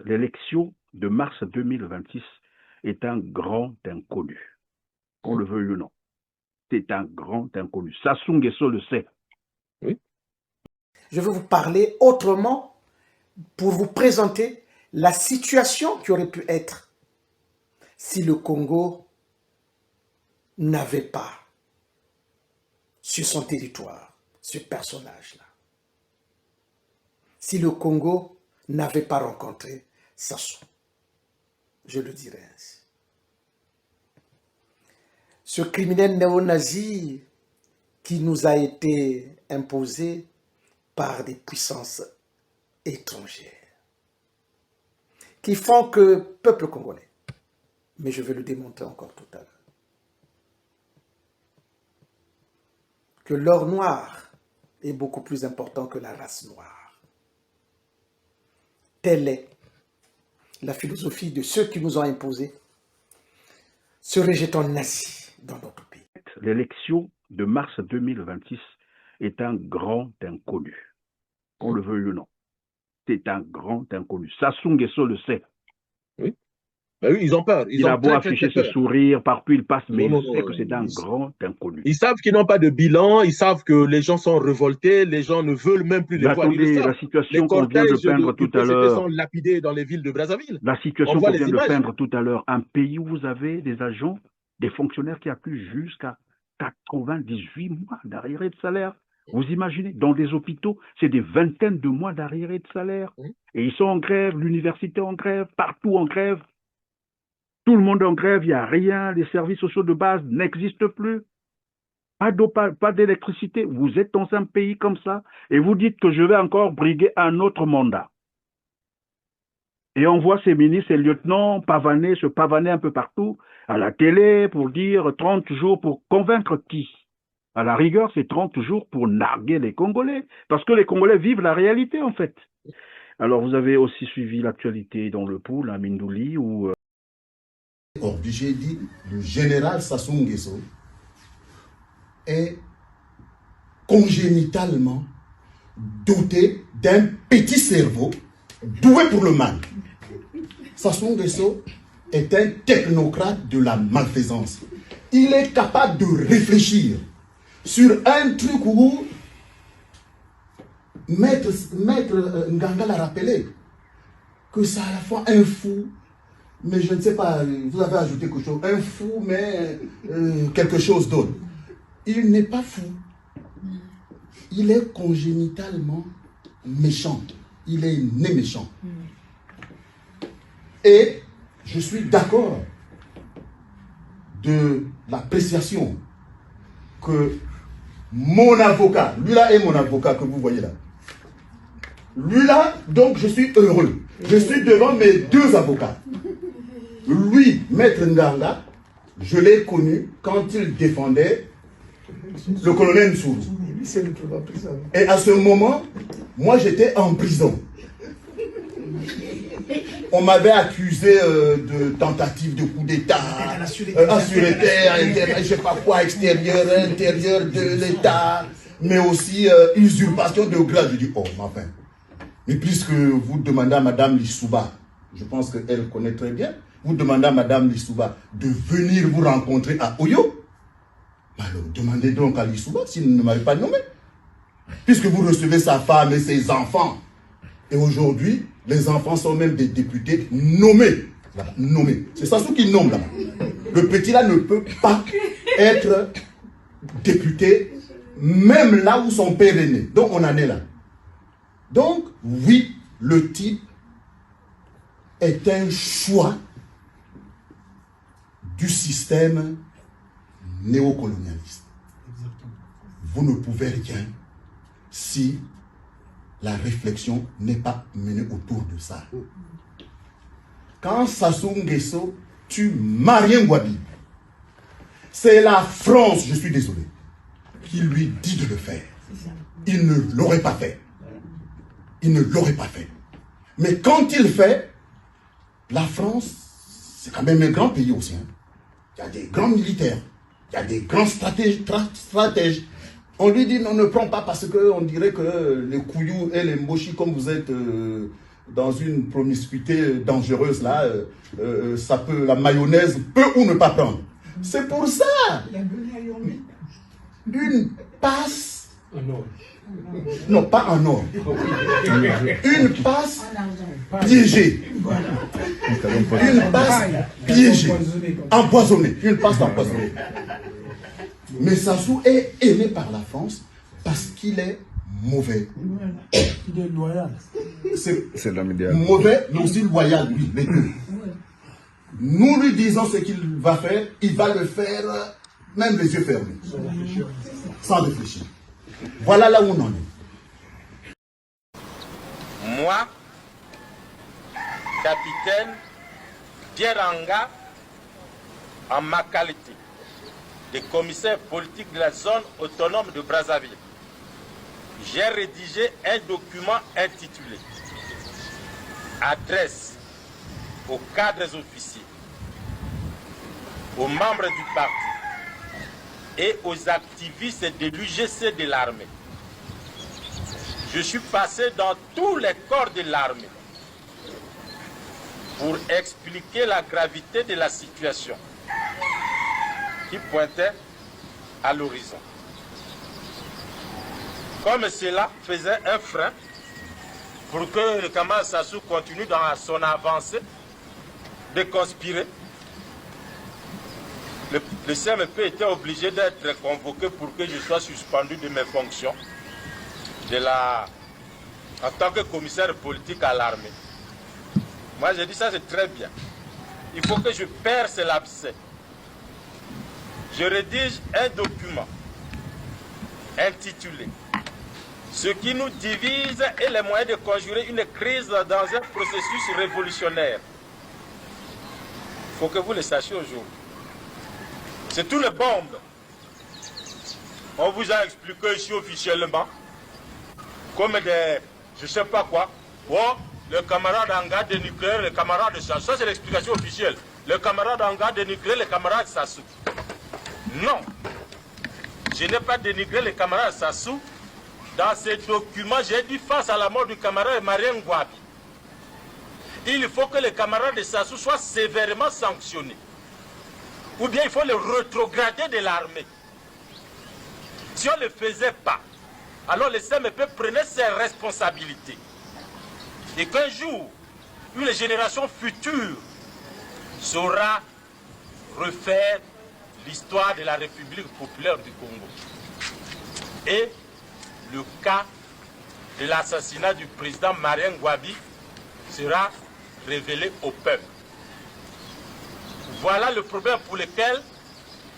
L'élection de mars 2026 est un grand inconnu, qu'on le veuille ou non. C'est un grand inconnu. Sassou Nguesso le sait. Oui. Je vais vous parler autrement pour vous présenter la situation qui aurait pu être si le Congo n'avait pas sur son territoire ce personnage-là. Si le Congo n'avait pas rencontré Sassou, je le dirais ainsi. Ce criminel néo-nazi qui nous a été imposé par des puissances étrangères, qui font que peuple congolais, mais je vais le démontrer encore tout à l'heure, que l'or noir est beaucoup plus important que la race noire. Telle est la philosophie de ceux qui nous ont imposé ce rejeton nazi dans notre pays. L'élection de mars 2026 est un grand inconnu, qu'on le veuille ou non. C'est un grand inconnu. Sassou Nguesso le sait. Oui. Ben oui, ils ont peur. Il a beau afficher ce sourire, partout il passe, mais il sait que c'est un grand inconnu. Ils savent qu'ils n'ont pas de bilan, ils savent que les gens sont révoltés, les gens ne veulent même plus les voir. Attendez, la situation qu'on vient de peindre tout à l'heure sont lapidés dans les villes de Brazzaville. La situation qu'on vient de peindre tout à l'heure, un pays où vous avez des agents, des fonctionnaires qui accusent jusqu'à 98 mois d'arriérés de salaire. Vous imaginez, dans des hôpitaux, c'est des vingtaines de mois d'arriérés de salaire. Et ils sont en grève, l'université en grève, partout en grève. Tout le monde en grève, il n'y a rien, les services sociaux de base n'existent plus. Pas d'eau, pas d'électricité. Vous êtes dans un pays comme ça et vous dites que je vais encore briguer un autre mandat. Et on voit ces ministres et lieutenants se pavaner un peu partout, à la télé, pour dire 30 jours pour convaincre qui? À la rigueur, c'est 30 jours pour narguer les Congolais, parce que les Congolais vivent la réalité, en fait. Alors, vous avez aussi suivi l'actualité dans le pool, à Mindouli, où... Obligé dit, le général Sassou Nguesso est congénitalement doté d'un petit cerveau doué pour le mal. Sassou Nguesso est un technocrate de la malfaisance. Il est capable de réfléchir sur un truc où Maître Nganga l'a rappelé, que c'est à la fois un fou, mais je ne sais pas, vous avez ajouté quelque chose, un fou, mais quelque chose d'autre. Il n'est pas fou. Il est congénitalement méchant. Il est né méchant. Et je suis d'accord de l'appréciation que mon avocat, lui là est mon avocat que vous voyez là. Lui là, donc je suis heureux. Je suis devant mes deux avocats. Lui, Maître Nganga, je l'ai connu quand il défendait le colonel Nsourou. Et à ce moment, moi j'étais en prison. On m'avait accusé de tentative de coup d'État, assurétaire, je ne sais pas quoi, extérieur, intérieur de l'État, mais aussi usurpation de grade. Je dis, oh, ma fin. Mais puisque vous demandez à Madame Lissouba, je pense qu'elle connaît très bien, vous demandez à Madame Lissouba de venir vous rencontrer à Oyo, alors demandez donc à Lissouba s'il ne m'avait pas nommé. Puisque vous recevez sa femme et ses enfants. Et aujourd'hui, les enfants sont même des députés nommés. Voilà, nommés. C'est Sassou qui nomme là-bas. Le petit là ne peut pas être député, même là où son père est né. Donc on en est là. Donc, oui, le type est un choix du système néocolonialiste. Vous ne pouvez rien si la réflexion n'est pas menée autour de ça. Quand Sassou Nguesso tue Marien Ngouabi, c'est la France, je suis désolé, qui lui dit de le faire. Il ne l'aurait pas fait. Il ne l'aurait pas fait. Mais quand il fait, la France, c'est quand même un grand pays aussi. Hein. Il y a des grands militaires, il y a des grands stratèges. On lui dit, non, ne prends pas parce qu'on dirait que les couillous et les mochis, comme vous êtes dans une promiscuité dangereuse, là, la mayonnaise peut ou ne pas prendre. C'est pour ça, une passe, non pas en or, une passe piégée, une passe piégée, empoisonnée, une passe empoisonnée. Mais Sassou est aimé par la France parce qu'il est mauvais. Il est loyal. C'est l'homme idéal. Mauvais, mais aussi loyal, lui, les deux. Nous lui disons ce qu'il va faire, il va le faire, même les yeux fermés. Sans réfléchir. Voilà là où on en est. Moi, capitaine Pierre Anga, en ma qualité de commissaire politique de la zone autonome de Brazzaville, j'ai rédigé un document intitulé « Adresse aux cadres officiers, aux membres du parti et aux activistes de l'UGC de l'armée. Je suis passé dans tous les corps de l'armée pour expliquer la gravité de la situation qui pointait à l'horizon. Comme cela faisait un frein pour que le camarade Sassou continue dans son avancée de conspirer, le CMP était obligé d'être convoqué pour que je sois suspendu de mes fonctions en tant que commissaire politique à l'armée. Moi j'ai dit ça c'est très bien. Il faut que je perce l'abcès. Je rédige un document intitulé « Ce qui nous divise et les moyens de conjurer une crise dans un processus révolutionnaire ». Il faut que vous le sachiez aujourd'hui. C'est tout le bombe. On vous a expliqué ici officiellement, comme des, je sais pas quoi, oh, le camarade Anga dénigre le camarade de Sassou. Ça c'est l'explication officielle. Le camarade Anga dénigre le camarade Sassou. Non, je n'ai pas dénigré le camarade Sassou. Dans ces documents, j'ai dit face à la mort du camarade Marien Ngouabi, il faut que le camarade de Sassou soit sévèrement sanctionné. Ou bien il faut le rétrograder de l'armée. Si on ne le faisait pas, alors le CMP prenait ses responsabilités. Et qu'un jour, une génération future saura refaire l'histoire de la République populaire du Congo. Et le cas de l'assassinat du président Marien Ngouabi sera révélé au peuple. Voilà le problème pour lequel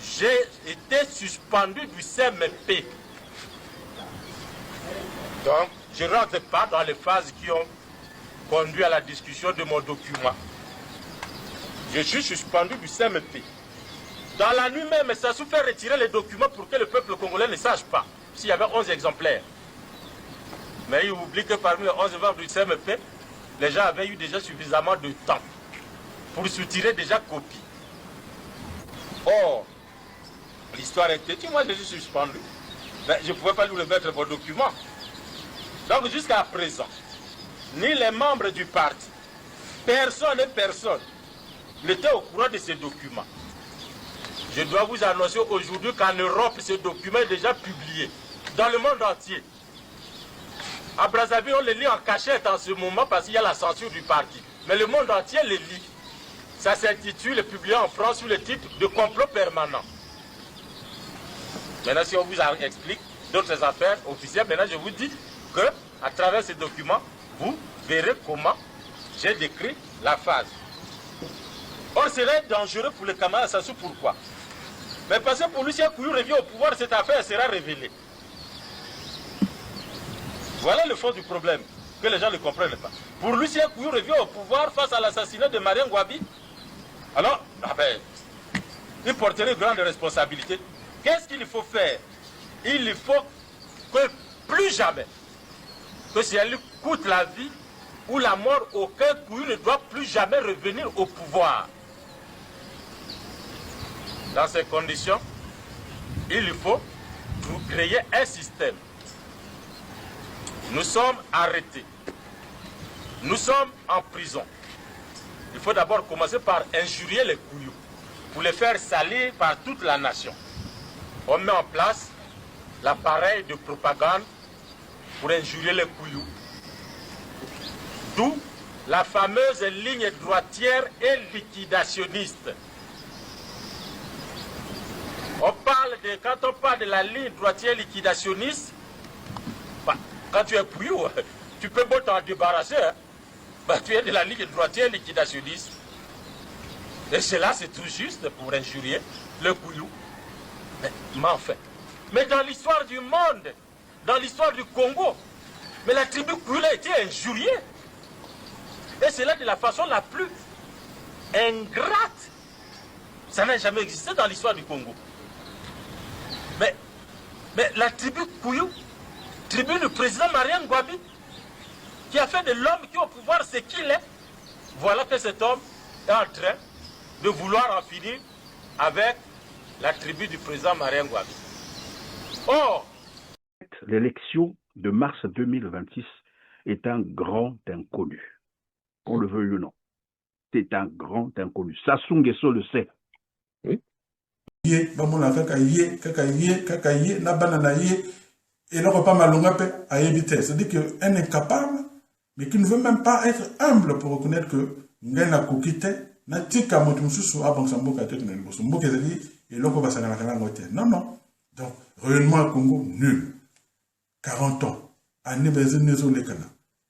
j'ai été suspendu du CMP. Donc, je ne rentre pas dans les phases qui ont conduit à la discussion de mon document. Je suis suspendu du CMP. Dans la nuit même, ça se fait retirer les documents pour que le peuple congolais ne sache pas s'il y avait 11 exemplaires. Mais il oublie que parmi les 11 membres du CMP, les gens avaient eu déjà suffisamment de temps pour soutirer déjà copie. Or, l'histoire est têtue, moi je suis suspendu. Mais je ne pouvais pas lui remettre vos documents. Donc jusqu'à présent, ni les membres du parti, personne n'était au courant de ces documents. Je dois vous annoncer aujourd'hui qu'en Europe, ce document est déjà publié dans le monde entier. À Brazzaville, on le lit en cachette en ce moment parce qu'il y a la censure du parti. Mais le monde entier le lit. Ça s'intitule, publié en France sous le titre de complot permanent. Maintenant, si on vous explique d'autres affaires officielles, maintenant je vous dis que à travers ces documents, vous verrez comment j'ai décrit la phase. Or, c'est dangereux pour le camarade Sassou. Pourquoi? Mais parce que pour lui, si Kouyoum revient au pouvoir, cette affaire sera révélée. Voilà le fond du problème, que les gens ne comprennent pas. Pour lui, si Kouyoum revient au pouvoir face à l'assassinat de Marien Ngouabi, alors, il porterait une grande responsabilité. Qu'est-ce qu'il faut faire? Il faut que plus jamais, que si elle lui coûte la vie ou la mort, aucun Kouyoum ne doit plus jamais revenir au pouvoir. Dans ces conditions, il faut créer un système. Nous sommes arrêtés. Nous sommes en prison. Il faut d'abord commencer par injurier les couillous, pour les faire salir par toute la nation. On met en place l'appareil de propagande pour injurier les couillous. D'où la fameuse ligne droitière et liquidationniste. Quand on parle de la ligne droitière liquidationniste, bah, quand tu es couillou, tu peux pas t'en débarrasser. Hein. Bah, tu es de la ligne droitière liquidationniste. Et cela, c'est tout juste pour injurier le couillou. Mais enfin, mais dans l'histoire du monde, dans l'histoire du Congo, mais la tribu couillou a été injuriée. Et c'est là de la façon la plus ingrate. Ça n'a jamais existé dans l'histoire du Congo. Mais la tribu Kouyou, tribu du président Marien Ngouabi, qui a fait de l'homme qui est au pouvoir ce qu'il est, voilà que cet homme est en train de vouloir en finir avec la tribu du président Marien Ngouabi. Or, l'élection de mars 2026 est un grand inconnu. Qu'on le veuille ou non. C'est un grand inconnu. Sassou Nguesso le sait. Oui. C'est-à-dire qu'un incapable, mais qui ne veut même pas être humble pour reconnaître que Ngena Kokite n'a tika motumsusu abangsambo katek na liboso mboka ezali eloko basanga na ngote. Non. Donc rayonnement Congo nul. 40 ans. Année bezenezo lekana.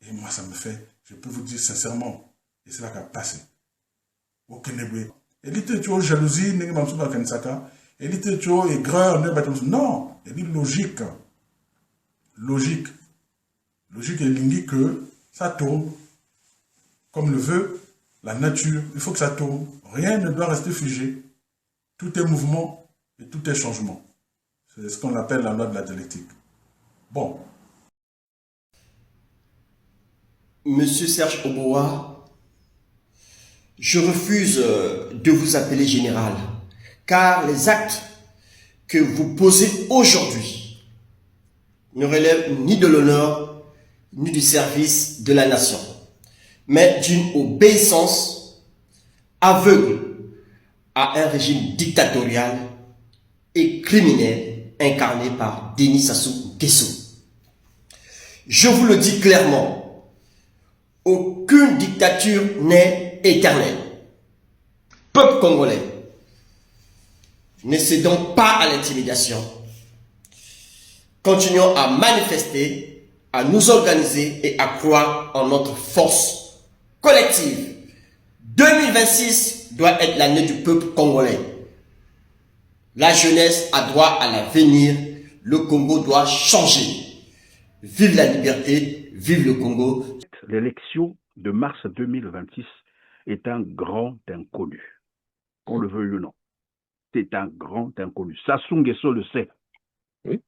Et moi ça me fait, je peux vous dire sincèrement, et c'est là qu'a passé. Au Kenebwe. Elite tu jalousie n'est pas sur Kansaka. Elite tu aigreur ne pas non, il dit logique. Logique est l'indique que ça tourne comme le veut la nature. Il faut que ça tourne. Rien ne doit rester figé. Tout est mouvement et tout est changement. C'est ce qu'on appelle la loi de la dialectique. Bon. Monsieur Serge Oboa, je refuse de vous appeler général, car les actes que vous posez aujourd'hui ne relèvent ni de l'honneur, ni du service de la nation, mais d'une obéissance aveugle à un régime dictatorial et criminel incarné par Denis Sassou Nguesso. Je vous le dis clairement, aucune dictature n'est éternelle. Peuple congolais, ne cédons pas à l'intimidation. Continuons à manifester, à nous organiser et à croire en notre force collective. 2026 doit être l'année du peuple congolais. La jeunesse a droit à l'avenir. Le Congo doit changer. Vive la liberté, vive le Congo. L'élection de mars 2026 est un grand inconnu. Qu'on le veuille ou non. C'est un grand inconnu. Sassou Nguesso le sait. Oui.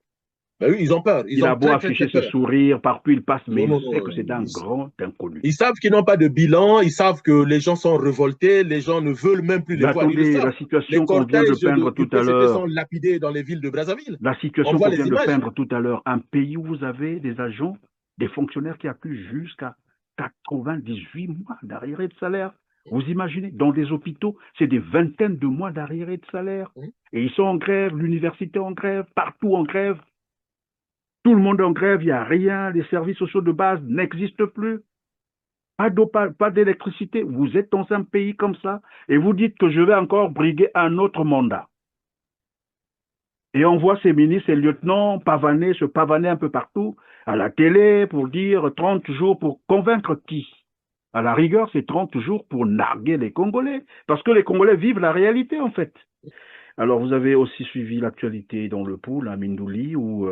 Ben oui, ils ont peur. Il a beau afficher ce sourire, partout il passe, mais il sait que c'est un grand inconnu. Ils savent qu'ils n'ont pas de bilan, ils savent que les gens sont révoltés, les gens ne veulent même plus les voir. Attendez, la situation qu'on vient de peindre tout à l'heure. Sont lapidés dans les villes de Brazzaville. La situation qu'on vient de peindre tout à l'heure, un pays où vous avez des agents, des fonctionnaires qui accusent jusqu'à 98 mois d'arriérés de salaire. Vous imaginez, dans des hôpitaux, c'est des vingtaines de mois d'arriérés de salaire. Et ils sont en grève, l'université en grève, partout en grève. Tout le monde en grève, il n'y a rien, les services sociaux de base n'existent plus. Pas d'eau, pas d'électricité. Vous êtes dans un pays comme ça et vous dites que je vais encore briguer un autre mandat. Et on voit ces ministres et lieutenants se pavaner un peu partout, à la télé, pour dire 30 jours pour convaincre qui? À la rigueur, c'est 30 jours pour narguer les Congolais, parce que les Congolais vivent la réalité en fait. Alors vous avez aussi suivi l'actualité dans le pool à Mindouli, où